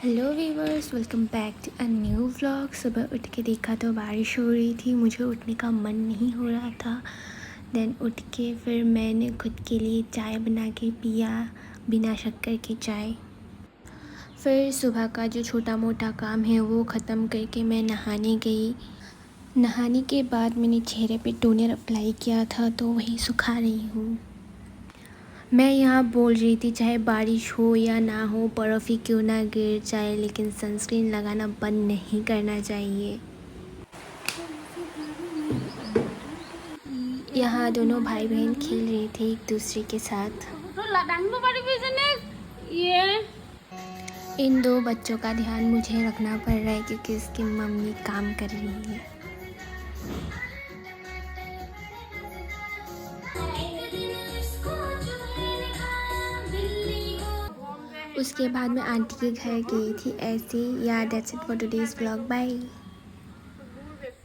Hello viewers, welcome back to a new vlog. सुबह उठ के देखा तो बारिश हो रही थी। मुझे उठने का मन नहीं हो रहा था। देन उठ के फिर मैंने खुद के लिए चाय बना के पिया, बिना शक्कर की चाय। फिर सुबह का जो छोटा मोटा काम है वो ख़त्म करके मैं नहाने गई। नहाने के बाद मैंने चेहरे पे टोनर अप्लाई किया था तो वही सुखा रही हूँ। मैं यहाँ बोल रही थी चाहे बारिश हो या ना हो, बर्फ़ ही क्यों ना गिर जाए, लेकिन सनस्क्रीन लगाना बंद नहीं करना चाहिए। यहाँ दोनों भाई बहन खेल रहे थे एक दूसरे के साथ। इन दो बच्चों का ध्यान मुझे रखना पड़ रहा है क्योंकि इसकी मम्मी काम कर रही है। उसके बाद मैं आंटी के घर गई थी ऐसे। या that's it for today's vlog. Bye.